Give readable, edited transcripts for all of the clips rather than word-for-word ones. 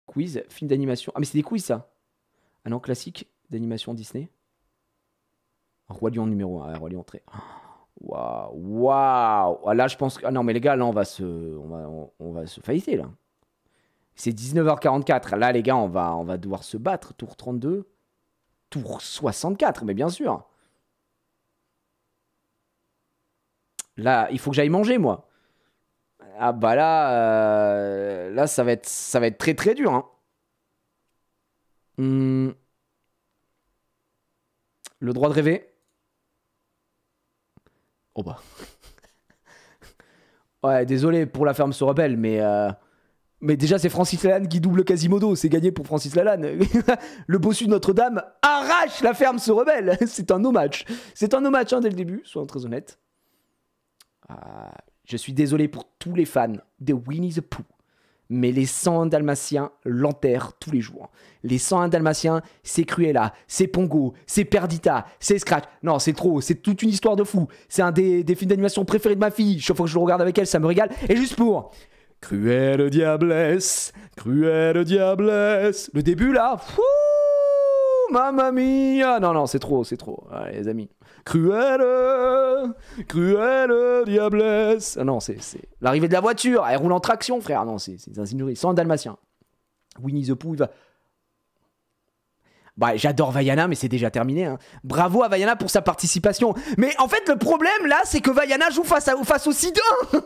Quiz, film d'animation. Ah, mais c'est des quiz, ça. Ah non, classique d'animation Disney. Roi Lion numéro 1. Roi Lion très. Waouh, waouh. Ah, là, je pense que. Ah non, mais les gars, là, on va se failliter, là. C'est 19h44. Là, les gars, on va devoir se battre. Tour 32. Tour 64, mais bien sûr. Là, il faut que j'aille manger, moi. Ah bah là, là ça va être très très dur. Hein. Le droit de rêver. Oh bah. Ouais, désolé pour la ferme se rebelle, mais déjà c'est Francis Lalanne qui double Quasimodo, c'est gagné pour Francis Lalanne. Le bossu de Notre-Dame arrache la ferme se rebelle. C'est un hommage. C'est un hommage hein, dès le début, soyons très honnêtes. Je suis désolé pour tous les fans de Winnie the Pooh, mais les 101 Dalmatiens l'enterrent tous les jours. Les 101 Dalmatiens, c'est Cruella, c'est Pongo, c'est Perdita, c'est Scratch. Non, c'est trop, c'est toute une histoire de fou. C'est un des films d'animation préférés de ma fille. Chaque fois que je le regarde avec elle, ça me régale. Et juste pour... Cruelle diablesse, cruelle diablesse. Le début là, fou, mamma mia. Non, c'est trop. Allez, les amis. Cruelle, cruelle diablesse. Ah non, c'est l'arrivée de la voiture. Elle roule en traction, frère. Non, c'est un signerie. Sans un dalmatien. Winnie the Pooh, il va. Bah, j'adore Vaiana, mais c'est déjà terminé. Hein. Bravo à Vaiana pour sa participation. Mais en fait, le problème là, c'est que Vaiana joue face au Cid 1.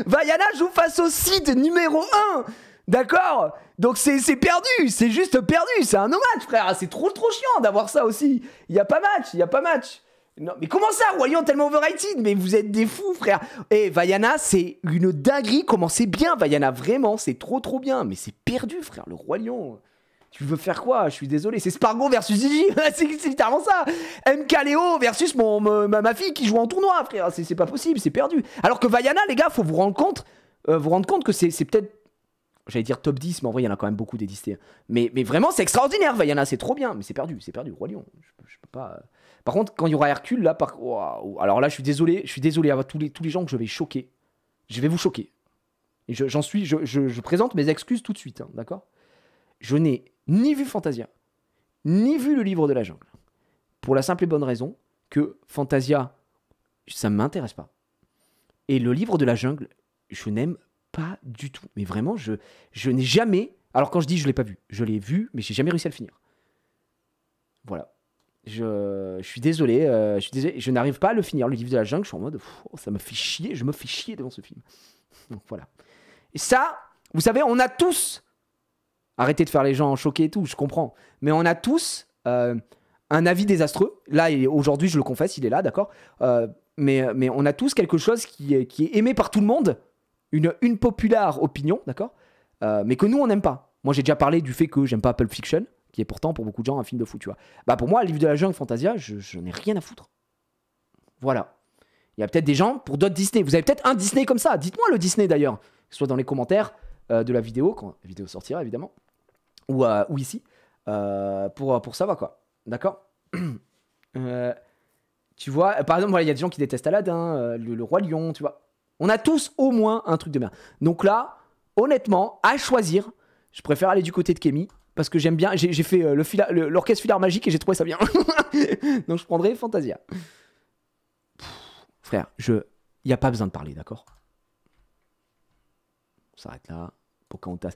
Vaiana joue face au Cid numéro 1. D'accord? Donc c'est perdu, c'est juste perdu. C'est un no match, frère. C'est trop chiant d'avoir ça aussi. Il y a pas match. Non, mais comment ça, Roi Lion tellement overrated? Mais vous êtes des fous, frère. Et Vaiana, c'est une dinguerie. Comment c'est bien, Vaiana, vraiment, c'est trop bien. Mais c'est perdu, frère, le Roi Lion. Tu veux faire quoi? Je suis désolé. C'est Spargo versus Gigi. c'est littéralement ça. MK Léo versus ma fille qui joue en tournoi, frère. C'est pas possible, c'est perdu. Alors que Vaiana, les gars, faut vous rendre compte que c'est peut-être. J'allais dire top 10, mais en vrai, il y en a quand même beaucoup des listés. Mais vraiment, c'est extraordinaire, Vaiana. C'est trop bien. Mais c'est perdu, Roi Lion. Je peux pas. Par contre, quand il y aura Hercule, là, wow. Alors là, je suis désolé à tous les gens que je vais choquer. Je vais vous choquer. Et je présente mes excuses tout de suite, hein, d'accord? Je n'ai ni vu Fantasia, ni vu le livre de la jungle. Pour la simple et bonne raison que Fantasia, ça ne m'intéresse pas. Et le livre de la jungle, je n'aime pas du tout. Mais vraiment, je n'ai jamais... Alors quand je dis je ne l'ai pas vu, je l'ai vu, mais j'ai jamais réussi à le finir. Voilà. Je suis désolé, je n'arrive pas à le finir, le livre de la jungle. Je suis en mode, ça me fait chier, je me fais chier devant ce film. Donc voilà. Et ça, vous savez, on a tous... Arrêtez de faire les gens choqués et tout, je comprends. Mais on a tous un avis désastreux. Là, aujourd'hui, je le confesse, il est là, d'accord mais on a tous quelque chose qui est aimé par tout le monde, une populaire opinion, d'accord mais que nous, on n'aime pas. Moi, j'ai déjà parlé du fait que j'aime pas Pulp Fiction, qui est pourtant, pour beaucoup de gens, un film de fou, tu vois. Bah, pour moi, le livre de la jungle, Fantasia, je n'ai rien à foutre. Voilà. Il y a peut-être des gens, pour d'autres Disney. Vous avez peut-être un Disney comme ça. Dites-moi le Disney, d'ailleurs. Que ce soit dans les commentaires de la vidéo, quand la vidéo sortira, évidemment. Ou ici, pour savoir quoi. D'accord tu vois, par exemple, il y a des gens qui détestent Aladdin, le Roi Lion, tu vois. On a tous au moins un truc de merde. Donc là, honnêtement, à choisir, je préfère aller du côté de Kémy, parce que j'aime bien, j'ai fait l'orchestre Filard Magique et j'ai trouvé ça bien. Donc je prendrai Fantasia. Frère, il n'y a pas besoin de parler, d'accord? On s'arrête là. Pocahontas.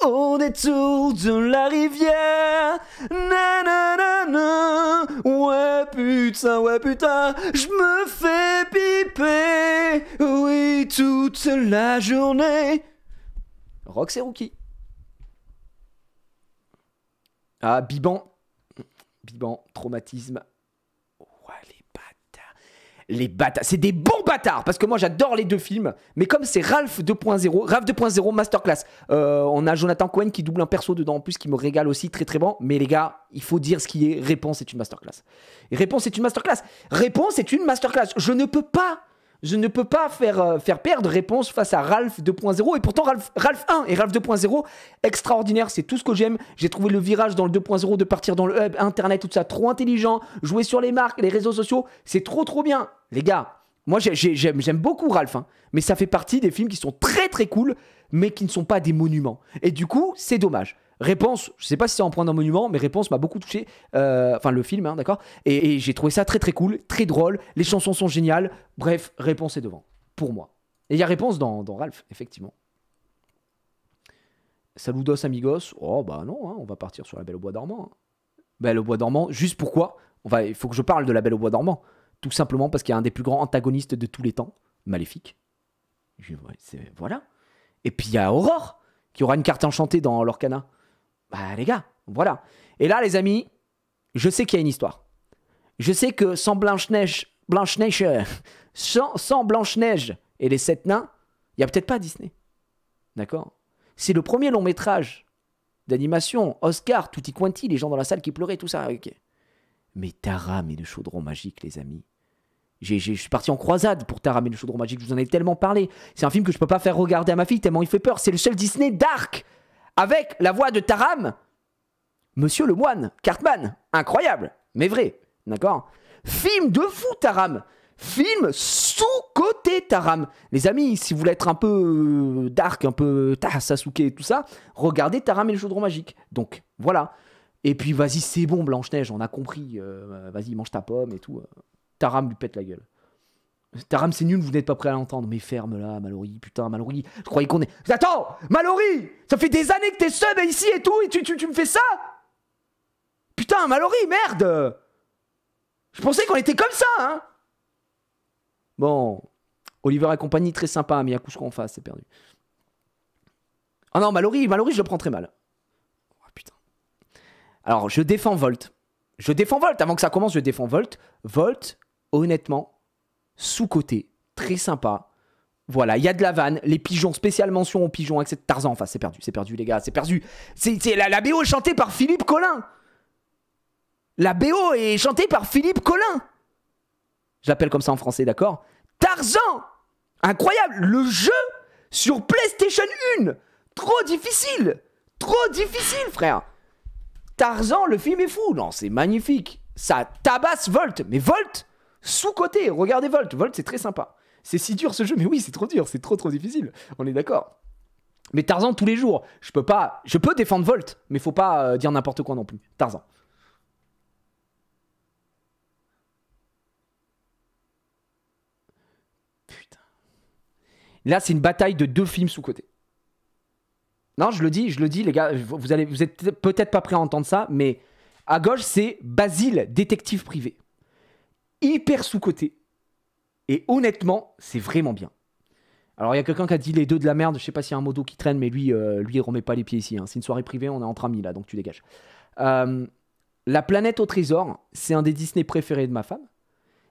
Au détour de la rivière, nanana, ouais putain, je me fais piper, oui toute la journée. Rox et Rookie. Ah, Biban, traumatisme. Les bâtards, c'est des bons bâtards, parce que moi j'adore les deux films, mais comme c'est Ralph 2.0 Masterclass, on a Jonathan Cohen qui double un perso dedans en plus qui me régale aussi, très très bon, mais les gars, il faut dire ce qui est, Réponse est une masterclass. Et Réponse est une masterclass, je ne peux pas faire perdre Réponse face à Ralph 2.0, et pourtant Ralph 1 et Ralph 2.0, extraordinaire, c'est tout ce que j'aime. J'ai trouvé le virage dans le 2.0 de partir dans le hub, internet, tout ça, trop intelligent, jouer sur les marques, les réseaux sociaux, c'est trop bien. Les gars, moi j'aime beaucoup Ralph, hein, mais ça fait partie des films qui sont très très cool, mais qui ne sont pas des monuments. Et du coup, c'est dommage. Réponse, je sais pas si c'est en point d'un monument, mais Réponse m'a beaucoup touché. Enfin, le film, hein, d'accord. Et j'ai trouvé ça très très cool, très drôle. Les chansons sont géniales. Bref, Réponse est devant, pour moi. Et il y a Réponse dans Ralph, effectivement. Saludos amigos. Oh bah non, hein, on va partir sur La Belle au Bois dormant. Hein. Belle au Bois dormant, juste pourquoi il faut que je parle de La Belle au Bois dormant. Tout simplement parce qu'il y a un des plus grands antagonistes de tous les temps, Maléfique. Voilà. Et puis il y a Aurore, qui aura une carte enchantée dans l'Orcana. Bah les gars, voilà. Et là les amis, je sais qu'il y a une histoire. Je sais que sans Blanche-Neige, sans Blanche-Neige et les 7 nains, il n'y a peut-être pas Disney. D'accord? C'est le premier long métrage d'animation, Oscar, tutti quanti, les gens dans la salle qui pleuraient, tout ça. Okay. Mais Taram et le chaudron magique, les amis. Je suis parti en croisade pour Taram et le chaudron magique, je vous en ai tellement parlé. C'est un film que je peux pas faire regarder à ma fille tellement il fait peur. C'est le seul Disney dark avec la voix de Taram, Monsieur le Moine, Cartman. Incroyable, mais vrai. D'accord? Film de fou, Taram. Film sous-côté Taram. Les amis, si vous voulez être un peu dark, un peu Sasuke et tout ça, regardez Taram et le chaudron magique. Donc, voilà. Et puis, vas-y, c'est bon, Blanche-Neige, on a compris. Vas-y, mange ta pomme et tout. Taram lui pète la gueule. Taram, c'est nul, vous n'êtes pas prêt à l'entendre. Mais ferme-la, Mallory. Putain, Mallory, je croyais qu'on est... Attends, Mallory, ça fait des années que t'es sub ici et tout, et tu me fais ça? Putain, Mallory, merde. Je pensais qu'on était comme ça, hein. Bon, Oliver et compagnie, très sympa, mais il y a coup qu'on fasse, c'est perdu. Ah non, Mallory, je le prends très mal. Oh, putain. Alors, je défends Volt. Avant que ça commence, je défends Volt. Volt, honnêtement, sous-côté, très sympa. Voilà, il y a de la vanne, les pigeons, spéciale mention aux pigeons, etc. Tarzan, enfin, c'est perdu, les gars, c'est perdu. La BO est chantée par Philippe Collin. La BO est chantée par Philippe Collin. Je l'appelle comme ça en français, d'accord? Tarzan! Incroyable! Le jeu sur PlayStation 1! Trop difficile, frère! Tarzan, le film est fou! Non, c'est magnifique! Ça tabasse Volt! Mais Volt, sous-côté! Regardez Volt! Volt, c'est très sympa. C'est si dur ce jeu, mais oui, c'est trop dur, c'est trop difficile. On est d'accord. Mais Tarzan, tous les jours, je peux défendre Volt, mais faut pas dire n'importe quoi non plus. Tarzan. Là, c'est une bataille de 2 films sous-côté. Non, je le dis, les gars, vous êtes peut-être pas prêts à entendre ça, mais à gauche, c'est Basile, détective privé. Hyper sous-côté. Et honnêtement, c'est vraiment bien. Alors, il y a quelqu'un qui a dit les 2 de la merde, je sais pas s'il y a un modo qui traîne, mais lui, il remet pas les pieds ici. Hein. C'est une soirée privée, on est entre amis là, donc tu dégages. La planète au trésor, c'est un des Disney préférés de ma femme.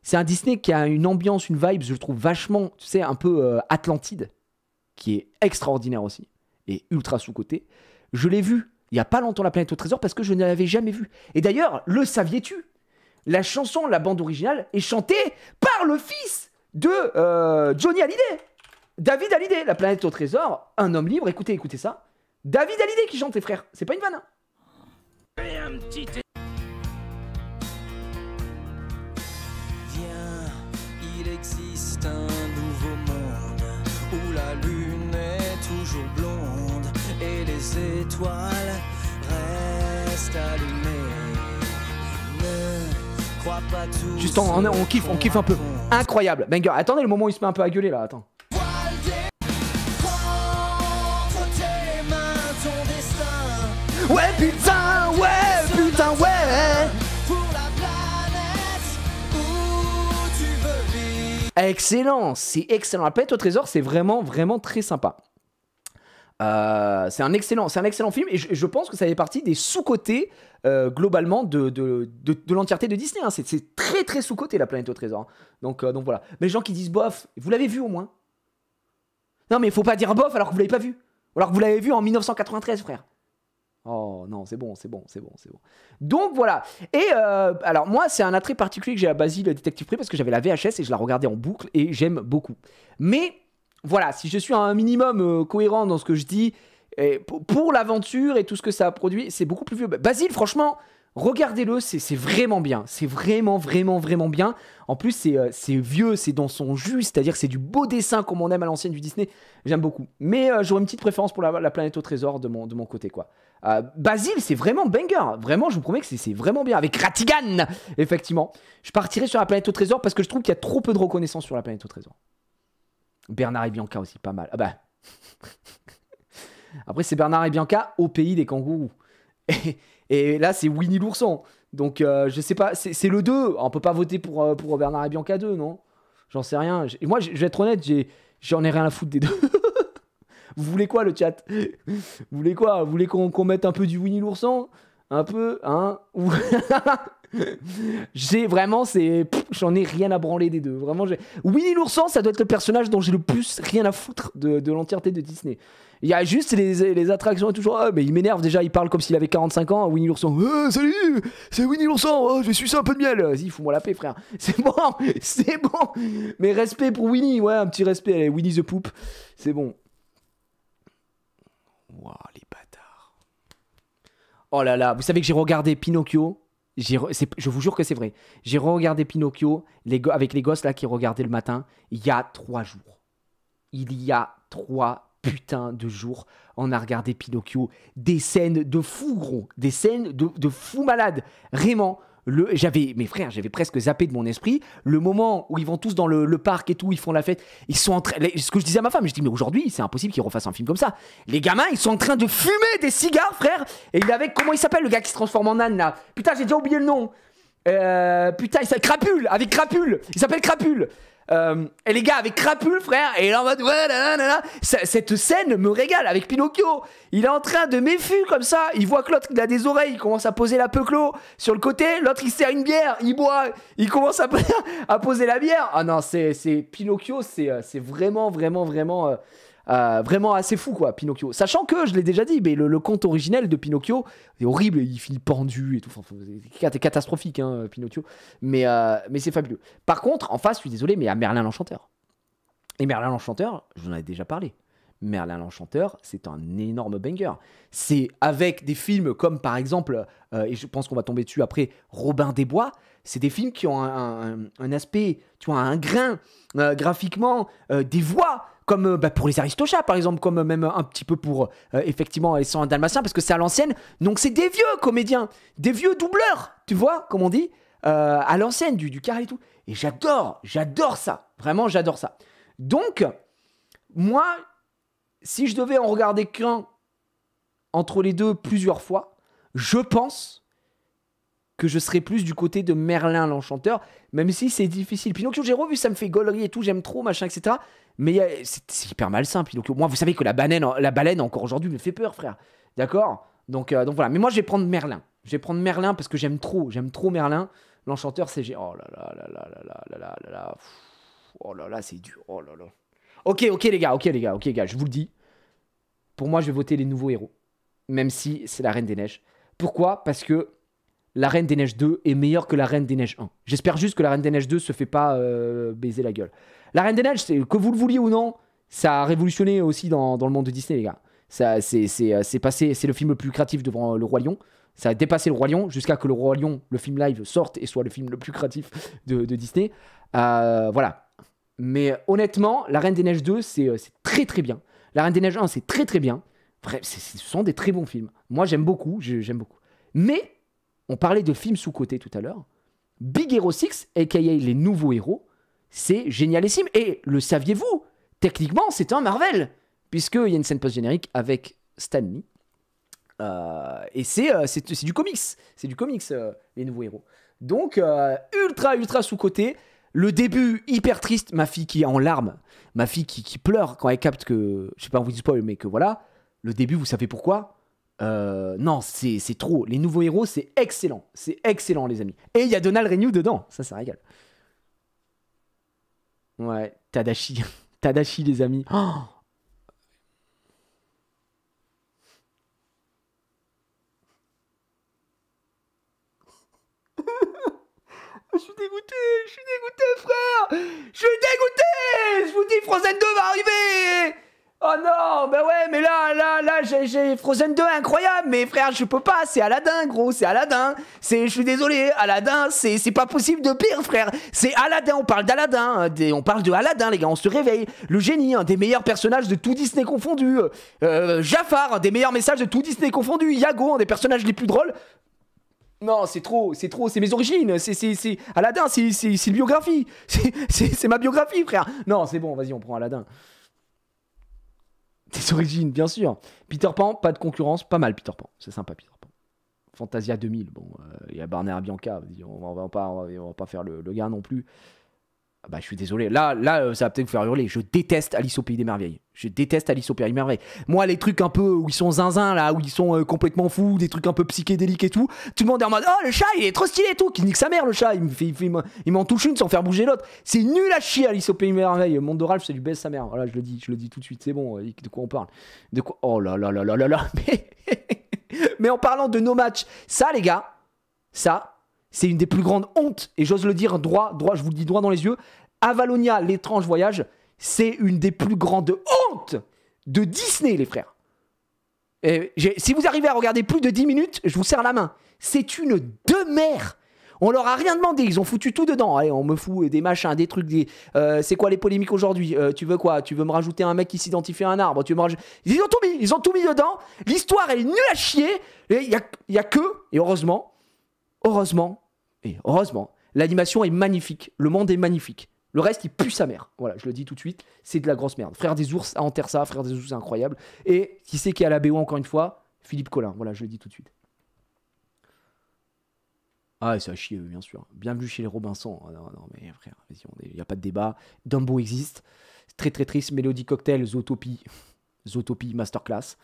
C'est un Disney qui a une ambiance, une vibe, je trouve vachement, tu sais, un peu Atlantide, qui est extraordinaire aussi, et ultra sous-côté. Je l'ai vu il y a pas longtemps, La planète au trésor, parce que je ne l'avais jamais vu. Et d'ailleurs, le saviez-tu? La chanson, la bande originale, est chantée par le fils de Johnny Hallyday. David Hallyday, La planète au trésor, un homme libre, écoutez ça. David Hallyday qui chante, les frères, c'est pas une vanne. Hein. Il existe un nouveau monde où la lune est toujours blonde et les étoiles restent allumées. Ne crois pas tout. Juste on kiffe un peu. Incroyable. Banger. Attendez le moment où il se met un peu à gueuler là, attends. Ouais putain, ouais. Excellent, c'est excellent. La planète au trésor, c'est vraiment très sympa. C'est un excellent film et je pense que ça fait partie des sous-côtés globalement de l'entièreté de Disney. Hein. C'est très sous-côté La planète au trésor. Donc voilà. Mais les gens qui disent bof, vous l'avez vu au moins? Non mais il faut pas dire bof alors que vous l'avez pas vu. Ou alors que vous l'avez vu en 1993, frère. Oh non, c'est bon. Donc voilà. Et alors moi, c'est un attrait particulier que j'ai à Basile Détective Privé parce que j'avais la VHS et je la regardais en boucle et j'aime beaucoup. Mais voilà, si je suis un minimum cohérent dans ce que je dis, pour l'aventure et tout ce que ça a produit, c'est beaucoup plus vieux. Basile, franchement, regardez-le, c'est vraiment bien. C'est vraiment bien. En plus, c'est vieux, c'est dans son jus, c'est-à-dire que c'est du beau dessin comme on aime à l'ancienne du Disney. J'aime beaucoup. Mais j'aurais une petite préférence pour la planète au trésor de mon côté, quoi. Basile, c'est vraiment banger. Vraiment, je vous promets que c'est vraiment bien. Avec Ratigan, effectivement. Je partirai sur la planète au trésor parce que je trouve qu'il y a trop peu de reconnaissance sur la planète au trésor. Bernard et Bianca aussi, pas mal. Ah bah. Après, c'est Bernard et Bianca au pays des kangourous. Et là, c'est Winnie l'ourson. Donc, je sais pas, c'est le 2. On peut pas voter pour Bernard et Bianca 2, non? J'en sais rien. Et moi, je vais être honnête, j'en ai rien à foutre des deux. Vous voulez quoi, le chat? Vous voulez quoi? Vous voulez qu'on mette un peu du Winnie l'ourson? Un peu, hein? Vraiment, j'en ai rien à branler des deux. Vraiment, Winnie l'ourson, ça doit être le personnage dont j'ai le plus rien à foutre de l'entièreté de Disney. Il y a juste les attractions et toujours. Ah, mais il m'énerve déjà, il parle comme s'il avait 45 ans. Winnie l'ourson. Salut, c'est Winnie l'ourson. Oh, je suis ça un peu de miel. Vas-y, fous-moi la paix, frère. C'est bon, c'est bon. Mais respect pour Winnie, ouais, un petit respect. Allez, Winnie the Poop, c'est bon. Wow, les bâtards. Oh là là, vous savez que j'ai regardé Pinocchio. Je vous jure que c'est vrai. J'ai regardé Pinocchio avec les gosses là qui regardaient le matin il y a 3 jours. Il y a 3 putain de jours, on a regardé Pinocchio, des scènes de fou gros, des scènes de fou malade, vraiment. Mes frères, j'avais presque zappé de mon esprit le moment où ils vont tous dans le parc et tout, ils font la fête, ils sont en train, ce que je disais à ma femme, je dis mais aujourd'hui c'est impossible qu'ils refassent un film comme ça. Les gamins ils sont en train de fumer des cigares, frère, et il avait, comment il s'appelle le gars qui se transforme en âne là, putain j'ai déjà oublié le nom, putain il s'appelle Crapule, avec Crapule, il s'appelle Crapule. Et les gars avec Crapule, frère, et il est en mode ouais, cette scène me régale avec Pinocchio. Il est en train de méfu comme ça. Il voit que l'autre il a des oreilles, il commence à poser la peuclo sur le côté. L'autre il sert une bière, il boit, il commence à poser la bière. Ah non, c'est Pinocchio, c'est vraiment assez fou quoi, Pinocchio. Sachant que, je l'ai déjà dit, mais le conte originel de Pinocchio est horrible, il finit pendu et tout. Enfin, c'est catastrophique, hein, Pinocchio. Mais c'est fabuleux. Par contre, en face, je suis désolé, mais il y a Merlin l'Enchanteur. Et Merlin l'Enchanteur, je vous en ai déjà parlé. Merlin l'Enchanteur, c'est un énorme banger. C'est avec des films comme par exemple, et je pense qu'on va tomber dessus après, Robin des Bois. C'est des films qui ont un aspect, tu vois, un grain graphiquement, des voix. Comme pour les Aristochats par exemple, comme même un petit peu pour effectivement les 101 Dalmatiens, parce que c'est à l'ancienne, donc c'est des vieux comédiens, des vieux doubleurs, tu vois, comme on dit, à l'ancienne, du carré et tout. Et j'adore ça, vraiment j'adore ça. Donc, moi, si je devais en regarder qu'un entre les deux plusieurs fois, je pense que je serais plus du côté de Merlin l'Enchanteur, même si c'est difficile. Pinocchio, j'ai revu, ça me fait gaulerie et tout, j'aime trop, machin, etc. Mais c'est hyper malsain, Pinocchio. Moi, vous savez que la baleine encore aujourd'hui me fait peur, frère. D'accord, donc voilà. Mais moi, je vais prendre Merlin. Je vais prendre Merlin parce que j'aime trop Merlin. L'Enchanteur, c'est... Oh là là là là là là là là là. Oh là là, c'est dur. Oh là là. Ok, les gars, je vous le dis. Pour moi, je vais voter les nouveaux héros. Même si c'est la Reine des Neiges. Pourquoi? Parce que la Reine des Neiges 2 est meilleure que la Reine des Neiges 1. J'espère juste que la Reine des Neiges 2 se fait pas baiser la gueule. La Reine des Neiges, que vous le vouliez ou non, ça a révolutionné aussi dans le monde de Disney, les gars. C'est passé, c'est le film le plus créatif devant Le Roi Lion. Ça a dépassé Le Roi Lion jusqu'à que Le Roi Lion, le film live, sorte et soit le film le plus créatif de Disney. Voilà. Mais honnêtement, La Reine des Neiges 2, c'est très très bien. La Reine des Neiges 1, c'est très très bien. Bref, ce sont des très bons films. Moi, j'aime beaucoup. Mais, on parlait de films sous-cotés tout à l'heure. Big Hero 6, a.k.a. les nouveaux héros, c'est génialissime. Et le saviez-vous? Techniquement, c'est un Marvel. Puisqu'il y a une scène post-générique avec Stan Lee. Et c'est du comics. C'est du comics, les nouveaux héros. Donc, ultra sous-coté. Le début, hyper triste. Ma fille qui est en larmes. Ma fille qui pleure quand elle capte que... Je sais pas, on vous dit spoil, mais que voilà. Le début, vous savez pourquoi? Non, c'est trop. Les nouveaux héros, c'est excellent. C'est excellent, les amis. Et il y a Donald Renew dedans. Ça régale. Ouais, Tadashi. Tadashi, les amis. Oh, je suis dégoûté, frère. Je suis dégoûté. Je vous dis, Frozen 2 va arriver. Oh non, bah ouais, mais là, j'ai Frozen 2 incroyable, mais frère, je peux pas, c'est Aladdin, gros, c'est Aladdin. Je suis désolé, Aladdin, c'est pas possible de pire, frère. C'est Aladdin, on parle d'Aladdin, on parle de Aladdin, les gars, on se réveille. Le génie, un des meilleurs personnages de tout Disney confondu. Jafar, un des meilleurs messages de tout Disney confondu. Yago, un des personnages les plus drôles. Non, c'est trop, c'est mes origines, c'est Aladdin, c'est une biographie. C'est ma biographie, frère. Non, c'est bon, vas-y, on prend Aladdin. Tes origines, bien sûr. Peter Pan, pas de concurrence, pas mal Peter Pan. C'est sympa Peter Pan. Fantasia 2000, bon, il y a Barney Bianca, on va pas faire le gars non plus. Ah bah je suis désolé, là ça va peut-être vous faire hurler. Je déteste Alice au Pays des Merveilles. Je déteste Alice au Pays des Merveilles. Moi les trucs un peu où ils sont zinzins là, où ils sont complètement fous, des trucs un peu psychédéliques et tout, tout le monde est en mode oh le chat il est trop stylé et tout, qui nique sa mère le chat, il m'en touche une sans faire bouger l'autre. C'est nul à chier Alice au Pays des Merveilles. Monde de Ralph c'est du baisse sa mère. Voilà je le dis tout de suite, c'est bon, de quoi on parle? De quoi? Oh là là là là là là. Mais en parlant de no match, ça les gars, ça c'est une des plus grandes hontes, et j'ose le dire droit, je vous le dis droit dans les yeux, Avalonia, l'étrange voyage, c'est une des plus grandes hontes de Disney, les frères. Et si vous arrivez à regarder plus de 10 minutes, je vous serre la main. C'est une demeure. On leur a rien demandé, ils ont foutu tout dedans. Allez, on me fout des machins, des trucs, c'est quoi les polémiques aujourd'hui? Tu veux quoi? Tu veux me rajouter un mec qui s'identifie à un arbre? Ils ont tout mis dedans. L'histoire, elle est nulle à chier. Il y a que, et heureusement, l'animation est magnifique. Le monde est magnifique. Le reste, il pue sa mère. Voilà, je le dis tout de suite, c'est de la grosse merde. Frère des ours, enterre ça, Frère des ours, c'est incroyable. Et qui c'est qui est à la BO encore une fois? Philippe Collin. Voilà, je le dis tout de suite. Ah, ça a chier, bien sûr. Bienvenue chez les Robinson. Oh, non, mais frère, il n'y a pas de débat. Dumbo existe. C'est très très triste. Mélodie Cocktail, Zootopie. Zootopie, Masterclass.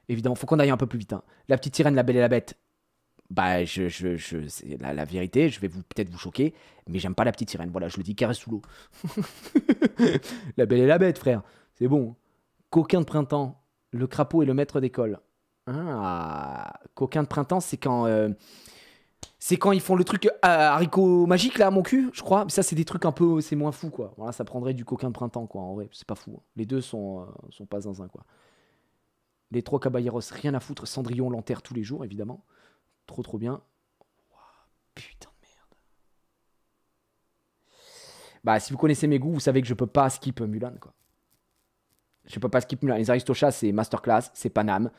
Évidemment, faut qu'on aille un peu plus vite. Hein. La Petite Sirène, La Belle et la Bête. Bah, c'est la vérité, je vais peut-être vous choquer, mais j'aime pas La Petite Sirène. Voilà, je le dis carré sous l'eau. La Belle et la Bête, frère. C'est bon. Coquin de printemps, Le Crapaud et le Maître d'école. Ah, Coquin de printemps, c'est quand ils font le truc haricot magique, là, à mon cul, je crois. Mais ça, c'est des trucs un peu... C'est moins fou, quoi. Voilà, ça prendrait du Coquin de printemps, quoi, en vrai. C'est pas fou. Hein. Les deux sont pas zinzin, quoi. Les Trois Caballeros, rien à foutre. Cendrillon l'enterre tous les jours, évidemment. Trop bien. Wow, putain de merde. Bah, si vous connaissez mes goûts, vous savez que je peux pas skip Mulan, quoi. Je peux pas skip Mulan. Les Aristochats, c'est Masterclass, c'est Paname,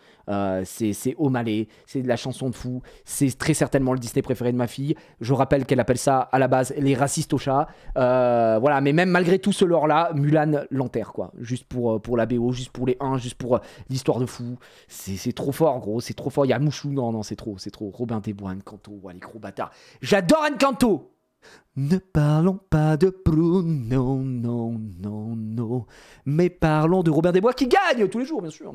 c'est O'Malley, c'est de la chanson de fou. C'est très certainement le Disney préféré de ma fille. Je rappelle qu'elle appelle ça, à la base, les racistes au chat. Voilà, mais même malgré tout ce lore-là, Mulan l'enterre, quoi. Juste pour la BO, juste pour les 1, juste pour l'histoire de fou. C'est trop fort, gros, c'est trop fort. Il y a Mouchou, non, c'est trop. Robin des Bois, Encanto, les gros bâtards. J'adore Encanto! Ne parlons pas de Bruno, non. Mais parlons de Robin des Bois qui gagne tous les jours, bien sûr.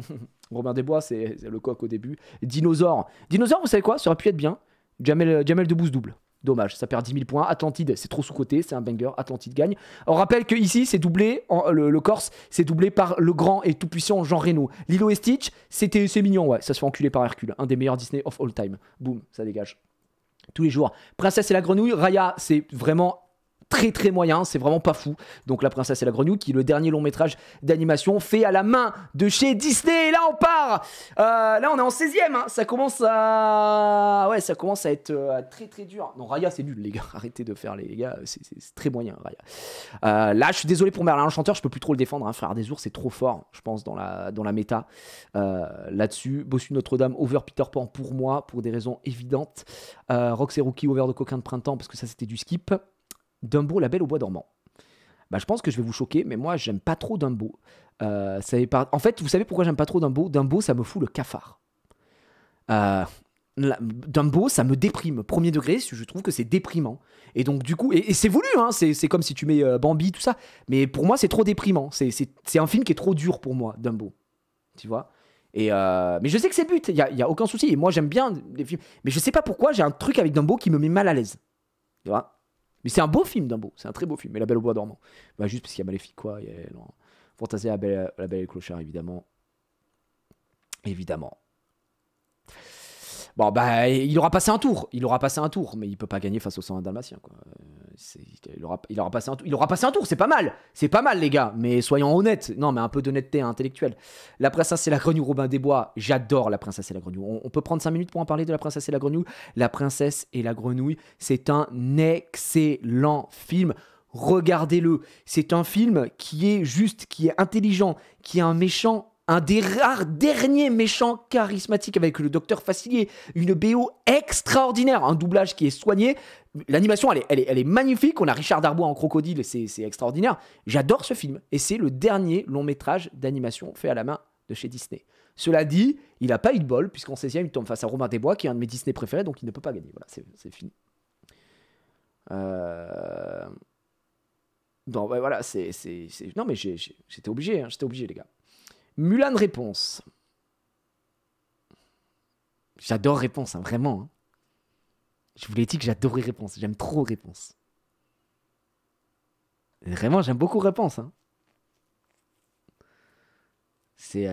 Robin des Bois, c'est le coq au début. Dinosaure, vous savez quoi? Ça aurait pu être bien. Jamel Debbouze double. Dommage, ça perd 10 000 points. Atlantide, c'est trop sous-coté, c'est un banger. Atlantide gagne. On rappelle que ici, c'est doublé, le Corse, c'est doublé par le grand et tout-puissant Jean Reno. Lilo et Stitch, c'est mignon, ouais. Ça se fait enculer par Hercule. Un des meilleurs Disney of all time. Boum, ça dégage. Tous les jours. Princesse et la Grenouille, Raya, c'est vraiment très très moyen, c'est vraiment pas fou. Donc La Princesse et la Grenouille, qui est le dernier long métrage d'animation fait à la main de chez Disney. Et là on part. Là on est en 16e, hein. Ça commence à être très très dur. Non, Raya c'est nul les gars, arrêtez de faire les gars, c'est très moyen Raya. Là je suis désolé pour Merlin l'Enchanteur, je peux plus trop le défendre, hein. Frère des ours c'est trop fort, je pense dans la méta là-dessus. Bossu Notre-Dame, over Peter Pan pour moi, pour des raisons évidentes. Rox et Rookie, over de Coquin de printemps parce que ça c'était du skip. Dumbo, La Belle au Bois dormant. Bah, je pense que je vais vous choquer, mais moi, j'aime pas trop Dumbo. En fait, vous savez pourquoi j'aime pas trop Dumbo? Dumbo, ça me fout le cafard. Dumbo, ça me déprime. Premier degré, je trouve que c'est déprimant. Et donc, du coup, et c'est voulu, hein, c'est comme si tu mets Bambi, tout ça. Mais pour moi, c'est trop déprimant. C'est un film qui est trop dur pour moi, Dumbo. Tu vois? Mais je sais que c'est le but, il y a aucun souci. Et moi, j'aime bien les films. Mais je sais pas pourquoi, j'ai un truc avec Dumbo qui me met mal à l'aise. Tu vois? Mais c'est un beau film, Dumbo. C'est un très beau film. Et La Belle au Bois dormant. Bah, juste parce qu'il y a Maléfique, quoi. Fantasia, la Belle et le Clochard, évidemment. Évidemment. Bon, bah, il aura passé un tour. Il aura passé un tour, mais il peut pas gagner face aux 101 Dalmatiens, quoi. Il aura passé un tour. Il aura passé un tour, c'est pas mal. C'est pas mal, les gars. Mais soyons honnêtes. Non, mais un peu d'honnêteté intellectuelle. La princesse et la grenouille, Robin des Bois. J'adore la princesse et la grenouille. On peut prendre 5 minutes pour en parler de la princesse et la grenouille. La princesse et la grenouille, c'est un excellent film. Regardez-le. C'est un film qui est juste, qui est intelligent, qui est un méchant. Un des rares derniers méchants charismatiques avec le docteur Facilier. Une BO extraordinaire. Un doublage qui est soigné. L'animation, elle est magnifique. On a Richard Darbois en crocodile. C'est extraordinaire. J'adore ce film. Et c'est le dernier long métrage d'animation fait à la main de chez Disney. Cela dit, il n'a pas eu de bol, puisqu'en 16e, il tombe face à Robin des Bois, qui est un de mes Disney préférés, donc il ne peut pas gagner. Voilà, c'est fini. Non, ouais, voilà, non, mais j'étais obligé, hein, les gars. Mulan Réponse. J'adore Réponse, hein, vraiment. Hein. Je vous l'ai dit que j'adorais Réponse. J'aime trop Réponse. Vraiment, j'aime beaucoup Réponse. Hein. C'est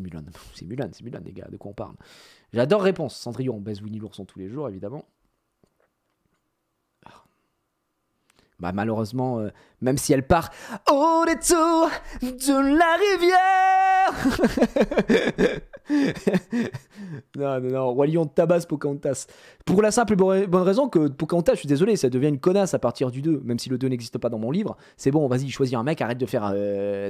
Mulan. C'est Mulan, les gars. De quoi on parle? J'adore Réponse. Cendrillon, on baise Winnie l'ourson tous les jours, évidemment. Bah malheureusement, même si elle part au détour de la rivière. non, Roi Lion tabasse Pocahontas. Pour la simple et bonne raison que Pocahontas, je suis désolé, ça devient une connasse à partir du 2, même si le 2 n'existe pas dans mon livre. C'est bon, vas-y, choisis un mec, arrête de faire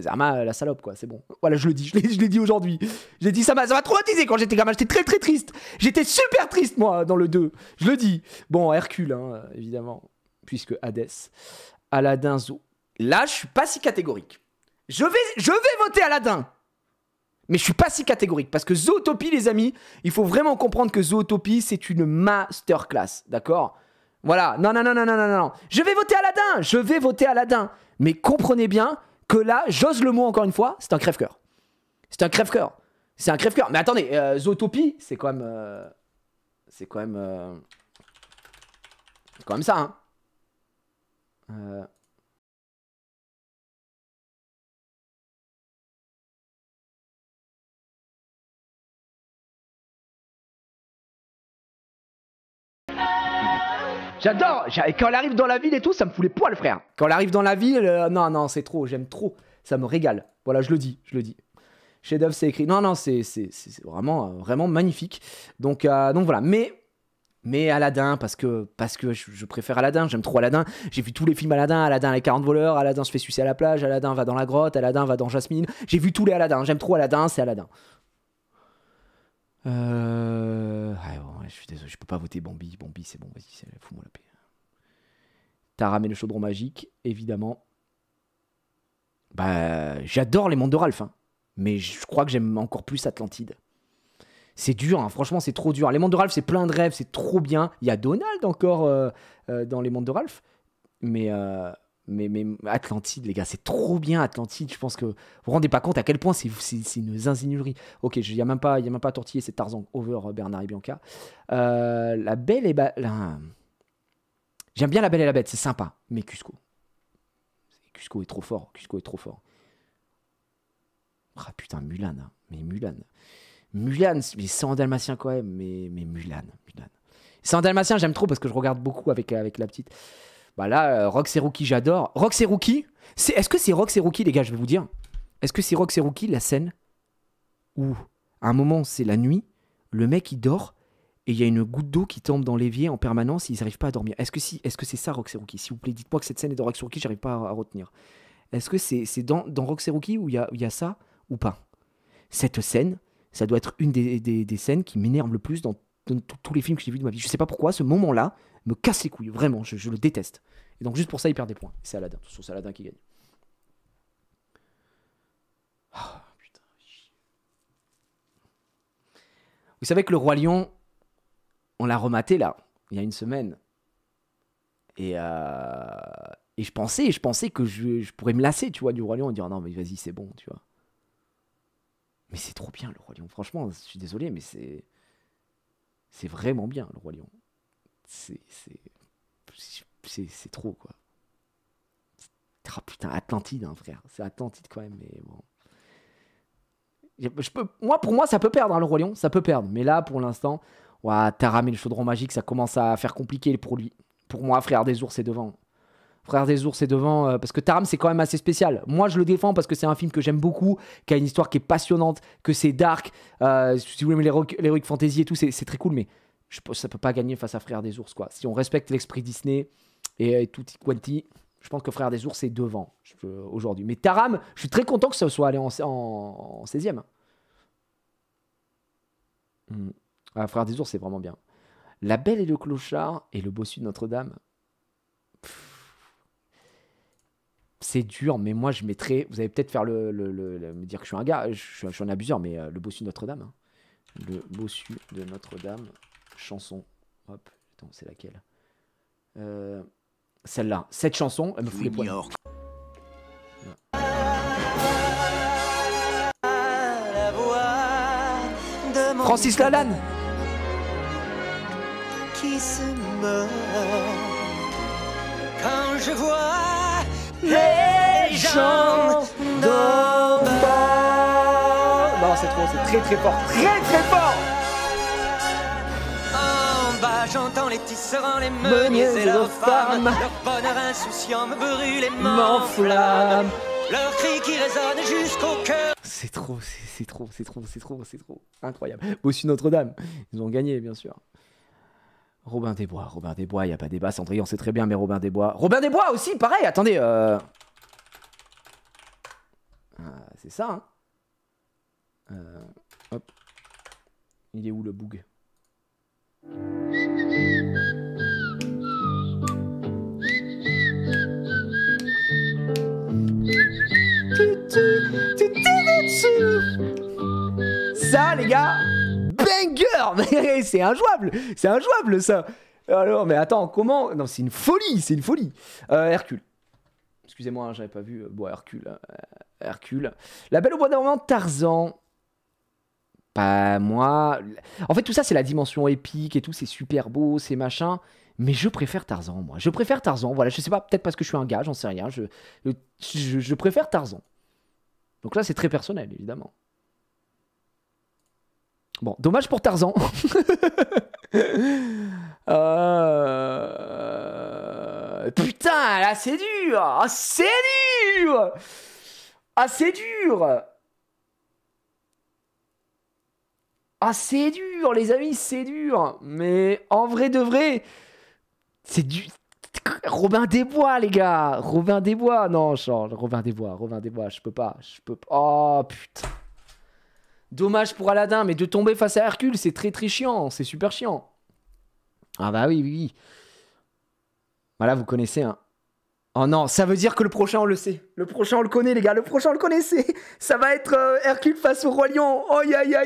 Zama la salope, quoi, c'est bon. Voilà, je le dis, je l'ai dit aujourd'hui. J'ai dit, ça m'a traumatisé quand j'étais gamin, j'étais très très triste. J'étais super triste, moi, dans le 2. Je le dis. Bon, Hercule, hein, évidemment. Puisque Hadès, Aladdin, Zo. Là, je suis pas si catégorique. Je vais voter Aladdin. Mais je suis pas si catégorique. Parce que Zootopie, les amis, il faut vraiment comprendre que Zootopie, c'est une masterclass. D'accord? Voilà. Non. Je vais voter Aladdin. Mais comprenez bien que là, j'ose le mot encore une fois, c'est un crève-cœur. C'est un crève-cœur. Mais attendez, Zootopie, c'est quand même... c'est quand même ça, hein. J'adore. Quand elle arrive dans la ville et tout, ça me fout les poils, frère. Quand elle arrive dans la ville, non, c'est trop. J'aime trop. Ça me régale. Voilà, je le dis. Chef-d'œuvre, c'est écrit. Non, c'est vraiment magnifique. Donc voilà. Mais Aladdin, parce que je préfère Aladdin, j'aime trop Aladdin. J'ai vu tous les films Aladdin, Aladdin les 40 voleurs, Aladdin se fait sucer à la plage, Aladdin va dans la grotte, Aladdin va dans Jasmine. J'ai vu tous les Aladdin, j'aime trop Aladdin, c'est Aladdin. Je suis désolé, je peux pas voter Bambi. Bambi, c'est bon, vas-y, fous-moi la paix. Taram et le chaudron magique, évidemment. Bah, j'adore les mondes de Ralph, hein. Mais je crois que j'aime encore plus Atlantide. C'est dur, hein, franchement, c'est trop dur. Les mondes de Ralph, c'est plein de rêves, c'est trop bien. Il y a Donald encore dans les mondes de Ralph. Mais Atlantide, les gars, c'est trop bien, Atlantide. Je pense que vous vous rendez pas compte à quel point c'est une zinzinulerie. Ok, il n'y a même pas Tortillé, c'est Tarzan over Bernard et Bianca. La Belle et J'aime bien La Belle et la Bête, c'est sympa. Mais Cusco est trop fort. Ah putain, Mulan, hein. Mais Mulan, mais 100 Dalmatiens quand même, mais Mulan. 100 Dalmatiens, j'aime trop parce que je regarde beaucoup avec la petite. Bah là, Rox et Rookie, j'adore. Rox et Rookie, est-ce que c'est Rox et Rookie, les gars, je vais vous dire. Est-ce que c'est Rox et Rookie, la scène où, à un moment, c'est la nuit, le mec, il dort, et il y a une goutte d'eau qui tombe dans l'évier en permanence, et ils n'arrivent pas à dormir. Est-ce que c'est ça, Rox et Rookie? S'il vous plaît, dites-moi que cette scène est dans Rox et Rookie, j'arrive pas à retenir. Est-ce que c'est dans Rox et Rookie où il y a ça, ou pas? Cette scène, ça doit être une des scènes qui m'énerve le plus dans tous les films que j'ai vus de ma vie. Je sais pas pourquoi, ce moment-là me casse les couilles, vraiment, je le déteste. Et donc juste pour ça, il perd des points. C'est Aladdin, c'est Aladdin qui gagne. Oh, putain. Vous savez que le Roi Lion, on l'a rematé là, il y a une semaine. Et je pensais que je pourrais me lasser, tu vois, du Roi Lion et dire non mais vas-y, c'est bon, tu vois. Mais c'est trop bien le Roi Lion, franchement, je suis désolé, mais c'est vraiment bien le Roi Lion. C'est trop, quoi. Ah putain, Atlantide, hein, frère. C'est Atlantide quand même, mais bon. Pour moi, ça peut perdre, hein, le Roi Lion, ça peut perdre. Mais là, pour l'instant, Ouah, Taram et le chaudron magique, ça commence à faire compliqué pour lui. Pour moi, Frère des ours est devant. Frère des ours est devant, parce que Taram, c'est quand même assez spécial. Moi, je le défends parce que c'est un film que j'aime beaucoup, qui a une histoire qui est passionnante, que c'est dark. Si vous aimez l'heroic fantasy et tout, c'est très cool, mais ça peut pas gagner face à Frère des ours, quoi. Si on respecte l'esprit Disney et tout quanti, je pense que Frère des ours est devant aujourd'hui. Mais Taram, je suis très content que ça soit allé en 16e. Frère des ours, c'est vraiment bien. La Belle et le Clochard et le Bossu de Notre-Dame. C'est dur, mais moi je mettrais. Vous allez peut-être faire me dire que je suis un gars, je suis un abuseur, mais le Bossu de Notre-Dame. Hein. Le Bossu de Notre-Dame, chanson. Hop, attends, c'est laquelle celle-là. Cette chanson, elle me fout les poils. Francis Lalanne. Qui se meurt quand je vois les gens d'en bas. Non, c'est trop, c'est très très fort. Très très fort. En bas, j'entends les tisserands, les meuniers et leurs femmes. Leur bonheur insouciant me brûle et m'enflamme. Leur cri qui résonne jusqu'au cœur. C'est trop. Incroyable. Bossu Notre-Dame. Ils ont gagné, bien sûr. Robin des Bois, il n'y a pas débat. Cendrillon, c'est très bien, mais Robin des Bois aussi, pareil, attendez. C'est ça, hein. Hop. Il est où le boug? Ça, les gars, banger. C'est injouable, ça. Alors, mais attends, comment? Non, c'est une folie. Hercule. Excusez-moi, hein, j'avais pas vu. Bon, Hercule. La Belle au bois dormant, Tarzan. Pas moi. En fait, tout ça, c'est la dimension épique et tout. C'est super beau, c'est machin. Mais je préfère Tarzan, moi. Voilà, je sais pas, peut-être parce que je suis un gars, j'en sais rien. Je préfère Tarzan. Donc là, c'est très personnel, évidemment. Bon, dommage pour Tarzan. Putain, là, c'est dur. C'est dur, les amis, c'est dur. Mais en vrai de vrai, c'est du... Robin des Bois, les gars. Robin des Bois. Non, change. Robin des Bois. Je peux pas. Oh, putain. Dommage pour Aladdin, mais de tomber face à Hercule, c'est très très chiant. C'est super chiant. Ah bah oui. Voilà, vous connaissez, hein. Oh non, ça veut dire que le prochain, on le sait. Le prochain, on le connaît, les gars. Le prochain, on le connaissait. Ça va être Hercule face au Roi Lion. Oh, aïe.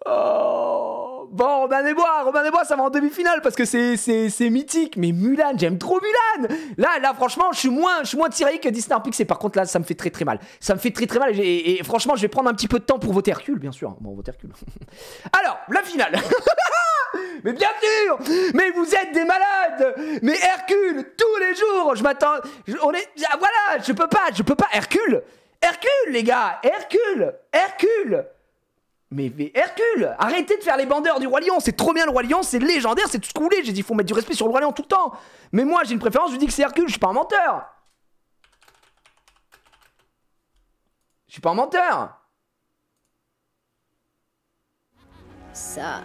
Oh. Bon, Robin des Bois, ça va en demi-finale parce que c'est mythique. Mais Mulan, j'aime trop Mulan. Là, franchement, je suis moins tiré que Disney Pixar. Et par contre, là, ça me fait très très mal. Et franchement, je vais prendre un petit peu de temps pour voter Hercule, bien sûr. Bon, on vote Hercule. Alors, la finale. Mais bien sûr. Mais vous êtes des malades. Mais Hercule, tous les jours, je m'attends. Voilà, je peux pas. Hercule, les gars. Hercule. Mais Hercule, arrêtez de faire les bandeurs du Roi Lion, c'est trop bien le Roi Lion, c'est légendaire, c'est tout ce que vous voulez. J'ai dit, il faut mettre du respect sur le Roi Lion tout le temps. Mais moi, j'ai une préférence, je dis que c'est Hercule, je suis pas un menteur. Ça.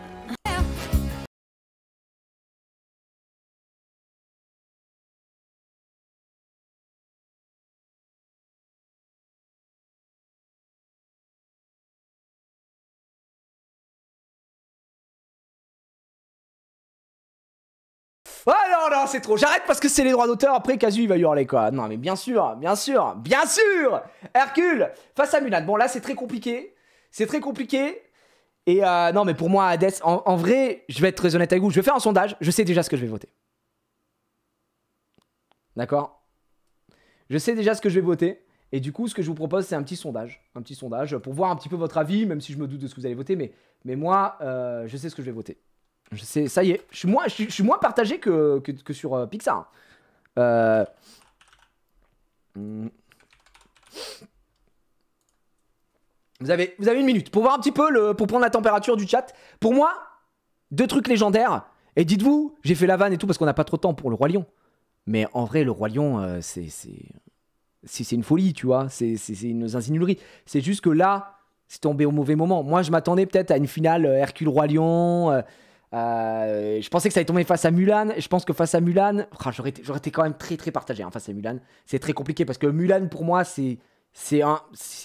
Ah non, c'est trop. J'arrête parce que c'est les droits d'auteur. Après, Casu, il va hurler, quoi. Non, mais bien sûr. Hercule face à Mulan. Bon, là, c'est très compliqué. Et non, mais pour moi, Hades, en vrai, je vais être très honnête avec vous. Je vais faire un sondage. Je sais déjà ce que je vais voter. D'accord? Je sais déjà ce que je vais voter. Et du coup, ce que je vous propose, c'est un petit sondage. Pour voir un petit peu votre avis, même si je me doute de ce que vous allez voter. Mais moi, je sais ce que je vais voter. Je sais, ça y est, je suis moins partagé que sur Pixar. Vous avez une minute pour voir un petit peu, pour prendre la température du chat. Pour moi, 2 trucs légendaires. Et dites-vous, j'ai fait la vanne et tout parce qu'on n'a pas trop de temps pour le Roi Lion. Mais en vrai, le Roi Lion, c'est une folie, tu vois. C'est une zinzinulerie. C'est juste que là, c'est tombé au mauvais moment. Moi, je m'attendais peut-être à une finale Hercule-Roi Lion. Je pensais que ça allait tomber face à Mulan. Je pense que face à Mulan, j'aurais été quand même très très partagé face à Mulan. C'est très compliqué parce que Mulan, pour moi, c'est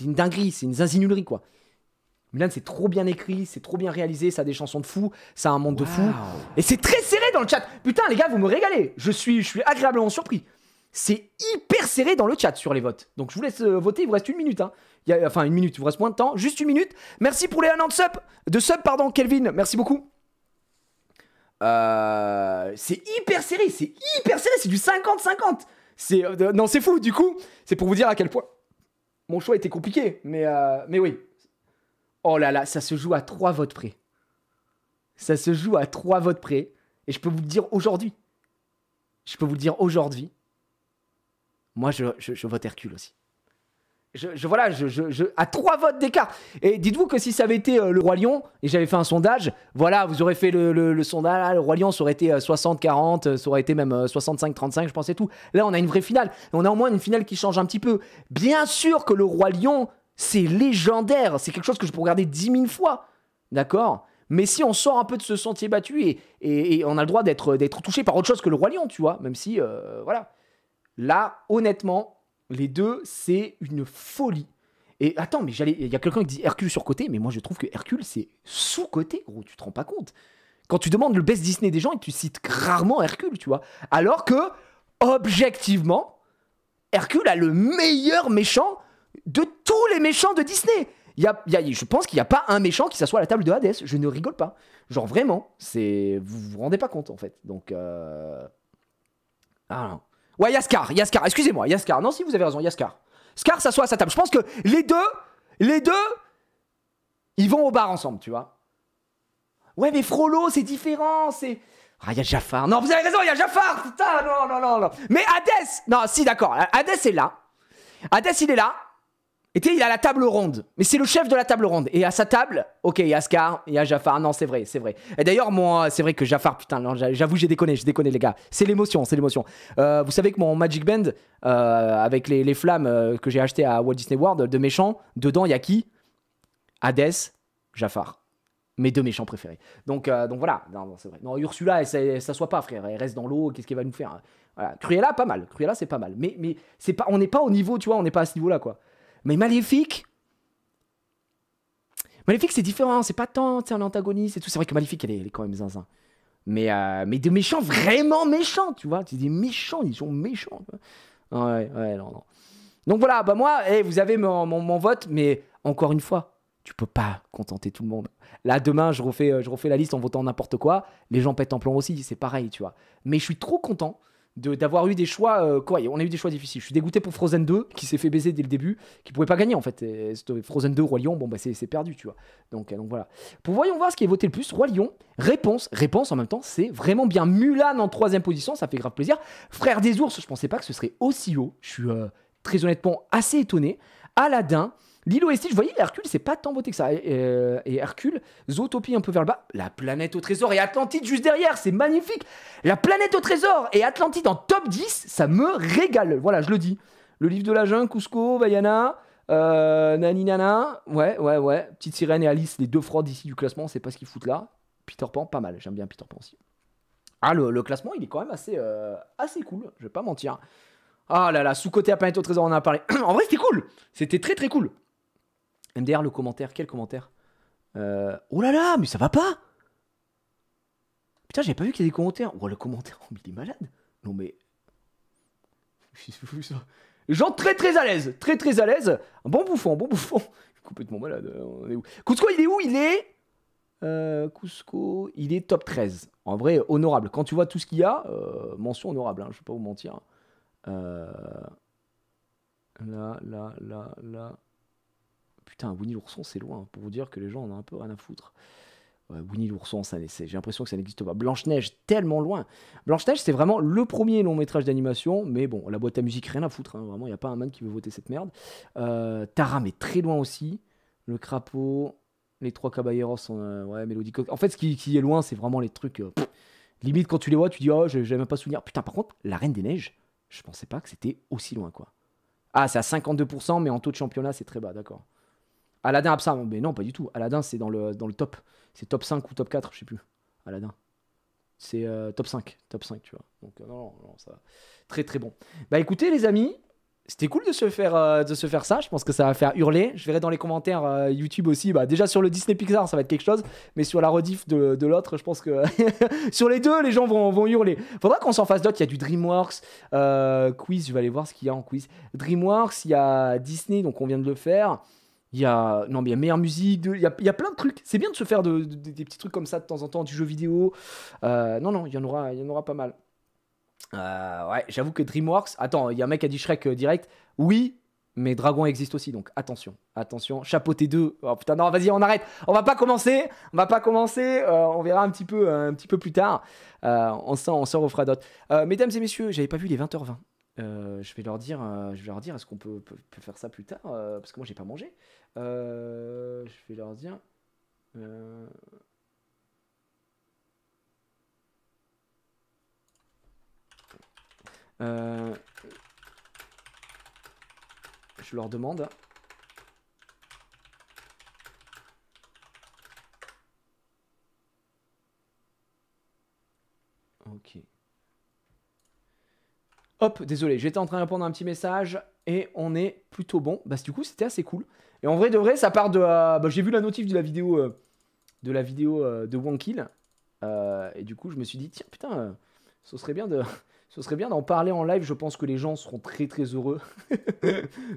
une dinguerie, c'est une zinzinulerie, quoi. Mulan, c'est trop bien écrit, c'est trop bien réalisé, ça a des chansons de fou, ça a un monde de fou. Et c'est très serré dans le chat. Putain, les gars, vous me régalez. Je suis agréablement surpris. C'est hyper serré dans le chat sur les votes. Donc je vous laisse voter, il vous reste 1 minute. Hein. Enfin, 1 minute, il vous reste moins de temps. Juste 1 minute. Merci pour les 1 an de sub, pardon, Kelvin. Merci beaucoup. C'est hyper serré, c'est du 50-50. Non, c'est fou, du coup. C'est pour vous dire à quel point mon choix était compliqué. Mais oui. Oh là là, ça se joue à 3 votes près. Ça se joue à 3 votes près. Et je peux vous le dire aujourd'hui. Moi, je vote Hercule aussi. À 3 votes d'écart. Et dites-vous que si ça avait été le Roi Lion, et j'avais fait un sondage, voilà, vous aurez fait le sondage, le Roi Lion, ça aurait été 60-40, ça aurait été même 65-35, je pense et tout. Là, on a une vraie finale. On a au moins une finale qui change un petit peu. Bien sûr que le Roi Lion, c'est légendaire. C'est quelque chose que je peux regarder 10 000 fois. D'accord ? Mais si on sort un peu de ce sentier battu et on a le droit d'être touché par autre chose que le Roi Lion, tu vois, même si, voilà. Là, honnêtement, les deux, c'est une folie. Et attends, mais il y a quelqu'un qui dit Hercule surcoté, mais moi je trouve que Hercule, c'est sous-coté, gros, tu te rends pas compte. Quand tu demandes le best Disney des gens, tu cites rarement Hercule, tu vois. Alors que, objectivement, Hercule a le meilleur méchant de tous les méchants de Disney. Je pense qu'il n'y a pas un méchant qui s'assoit à la table de Hadès. Je ne rigole pas. Genre vraiment, vous vous rendez pas compte en fait. Donc, ah non. Ouais, Yaskar, excusez-moi, Yaskar. Non, si vous avez raison, Yaskar. Scar s'assoit à sa table. Je pense que les deux, ils vont au bar ensemble, tu vois. Ouais, mais Frollo, c'est différent, c'est... Ah, il y a Jafar. Non, vous avez raison, il y a Jafar. Putain, non. Mais Hadès, non, si, d'accord. Hadès est là. Hadès, il est là. Et tu sais, il a la table ronde. Mais c'est le chef de la table ronde. Et à sa table, ok, il y a Scar, il y a Jafar. Non, c'est vrai. Et d'ailleurs, c'est vrai que Jafar, putain, non, j'avoue, j'ai déconné, les gars. C'est l'émotion. Vous savez que mon Magic Band, avec les flammes que j'ai acheté à Walt Disney World, de méchants, dedans, il y a qui ? Hadès, Jafar. Mes 2 méchants préférés. Donc voilà, non, c'est vrai. Non, Ursula, elle s'assoit pas, frère. Elle reste dans l'eau, qu'est-ce qu'elle va nous faire ? Voilà. Cruella, pas mal. Cruella, c'est pas mal. Mais c'est pas, on n'est pas au niveau, tu vois, on n'est pas à ce niveau-là, quoi. Mais Maléfique, c'est différent, c'est pas tant un antagoniste et tout. C'est vrai que Maléfique, elle est quand même zinzin. Mais des méchants vraiment méchants, tu vois. C'est des méchants, ils sont méchants. Ouais, non. Donc voilà, bah moi, vous avez mon vote, mais encore une fois, tu peux pas contenter tout le monde. Là, demain, je refais la liste en votant n'importe quoi. Les gens pètent en plomb aussi, c'est pareil, tu vois. Mais je suis trop content d'avoir eu des choix, on a eu des choix difficiles. Je suis dégoûté pour Frozen 2, qui s'est fait baiser dès le début, qui pouvait pas gagner en fait. Et Frozen 2, Roi Lion, bon bah c'est perdu, tu vois. Donc voilà. Voyons voir ce qui est voté le plus. Roi Lion, réponse en même temps, c'est vraiment bien. Mulan en 3e position, ça fait grave plaisir. Frère des ours, je pensais pas que ce serait aussi haut. Je suis très honnêtement assez étonné. Aladdin, Lilo et Stitch, vous voyez, Hercule, c'est pas tant voté que ça. Et Hercule, Zootopie un peu vers le bas, La Planète au Trésor et Atlantide juste derrière, c'est magnifique. La Planète au Trésor et Atlantide en top 10, ça me régale. Voilà, je le dis. Le Livre de la Jungle, Cusco, Vaiana, Nani Nana, ouais. Petite Sirène et Alice, les 2 fraudes ici du classement, c'est pas ce qu'ils foutent là. Peter Pan, pas mal, j'aime bien Peter Pan aussi. Ah, le classement, il est quand même assez cool, je vais pas mentir. Ah là là, sous-côté à Planète au Trésor, on en a parlé. En vrai, c'était cool. C'était très très cool. MDR, le commentaire, quel commentaire ? Oh là là, mais ça va pas ! Putain, j'avais pas vu qu'il y a des commentaires. Oh, le commentaire, mais il est malade. Non mais... Genre très très à l'aise. Très à l'aise. Un bon bouffon. Complètement malade. On est où ? Cusco, il est où ? Cusco, il est top 13. En vrai, honorable. Quand tu vois tout ce qu'il y a, mention honorable, hein, je vais pas vous mentir. Là. Putain, Winnie l'ourson, c'est loin, pour vous dire que les gens en ont un peu rien à foutre. Ouais, Winnie l'ourson, j'ai l'impression que ça n'existe pas. Blanche-Neige, tellement loin. Blanche-Neige, c'est vraiment le premier long métrage d'animation, mais bon, la boîte à musique, rien à foutre. Hein, vraiment, il n'y a pas un man qui veut voter cette merde. Taram est très loin aussi. Le crapaud, les 3 caballeros sont ouais, Mélodie Coq. En fait, ce qui est loin, c'est vraiment les trucs. Limite, quand tu les vois, tu dis, oh, j'avais même pas souvenir. Putain, par contre, la Reine des Neiges, je pensais pas que c'était aussi loin, quoi. Ah, c'est à 52%, mais en taux de championnat, c'est très bas, d'accord. Aladdin Absam, mais non, pas du tout. Aladdin, c'est dans le top. C'est top 5 ou top 4, je sais plus. Aladdin. C'est top 5, tu vois. Donc, non, ça va. Très, très bon. Bah, écoutez, les amis, c'était cool de se faire ça. Je pense que ça va faire hurler. Je verrai dans les commentaires YouTube aussi. Bah, déjà, sur le Disney Pixar, ça va être quelque chose. Mais sur la rediff de l'autre, je pense que sur les deux, les gens vont hurler. Faudra qu'on s'en fasse d'autres. Il y a du DreamWorks. Quiz, je vais aller voir ce qu'il y a en quiz. DreamWorks, il y a Disney, donc on vient de le faire. Il y a meilleure musique, il y a plein de trucs. C'est bien de se faire des petits trucs comme ça de temps en temps, du jeu vidéo. Non, il y en aura pas mal. Ouais, j'avoue que DreamWorks. Attends, il y a un mec qui a dit Shrek direct. Oui, mais Dragon existe aussi, donc attention. Chapeauté 2. Oh putain, non, vas-y, on arrête. On va pas commencer. On verra un petit peu plus tard. On s'en refera d'autres. Mesdames et messieurs, j'avais pas vu les 20h20. Je vais leur dire, est-ce qu'on peut faire ça plus tard parce que moi j'ai pas mangé. Je vais leur dire. Je leur demande. Ok. Hop, désolé, j'étais en train de répondre à un petit message et on est plutôt bon. Bah du coup, c'était assez cool. Et en vrai de vrai, ça part de... bah, j'ai vu la notif de la vidéo de Wonkill. Et du coup, je me suis dit, tiens, putain, ce serait bien d'en parler en live. Je pense que les gens seront très très heureux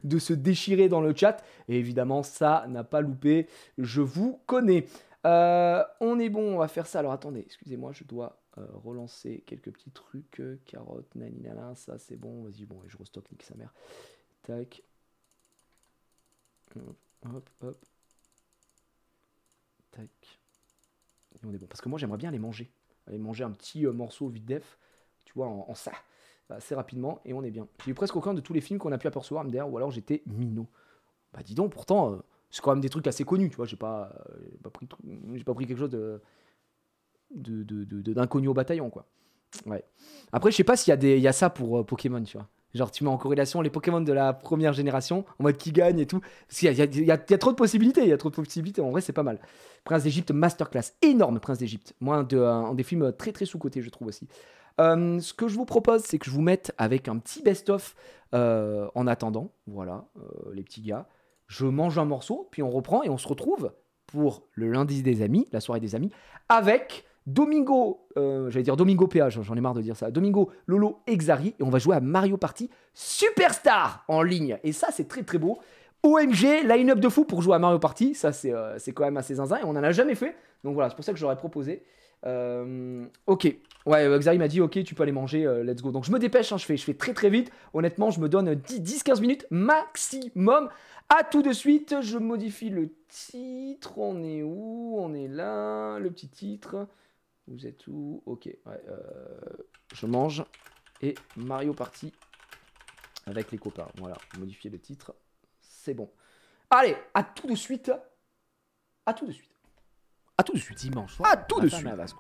de se déchirer dans le chat. Et évidemment, ça n'a pas loupé. Je vous connais. On est bon, on va faire ça. Alors attendez, excusez-moi, je dois relancer quelques petits trucs. Carotte, naninana, ça c'est bon. Vas-y, bon, et je restock, nique sa mère. Tac. Hop. Tac. Et on est bon. Parce que moi, j'aimerais bien les manger. Aller manger un petit morceau vite def, tu vois, en ça. Assez rapidement, et on est bien. J'ai eu presque aucun de tous les films qu'on a pu apercevoir, MDR, ou alors j'étais minot. Bah dis donc, pourtant, c'est quand même des trucs assez connus, tu vois. J'ai pas pris quelque chose d'inconnu au bataillon, quoi. Ouais. Après, je sais pas s'il y a ça pour Pokémon, tu vois. Genre, tu mets en corrélation les Pokémon de la première génération, en mode qui gagne et tout. Parce qu'il y a trop de possibilités, En vrai, c'est pas mal. Prince d'Égypte, masterclass. Énorme, Prince d'Égypte. Moi, un des films très, très sous-cotés, je trouve aussi. Ce que je vous propose, c'est que je vous mette avec un petit best-of en attendant. Voilà, les petits gars. Je mange un morceau, puis on reprend et on se retrouve pour le lundi des amis, la soirée des amis, avec Domingo, j'allais dire Domingo PA, j'en ai marre de dire ça, Domingo, Lolo, Exari, et on va jouer à Mario Party Superstar en ligne. Et ça, c'est très très beau. OMG, line-up de fou pour jouer à Mario Party, ça c'est quand même assez zinzin, et on n'en a jamais fait. Donc voilà, c'est pour ça que j'aurais proposé. Ok, ouais, Exari m'a dit ok, tu peux aller manger, let's go. Donc je me dépêche, hein, je fais très très vite. Honnêtement, je me donne 10-15 minutes maximum. À tout de suite, je modifie le titre. On est où? On est là, le petit titre. Vous êtes où? Ok, ouais, je mange et Mario Party avec les copains. Voilà, modifier le titre, c'est bon. Allez, à tout de suite. À tout de suite. À tout de suite. Dimanche soir. À tout de suite.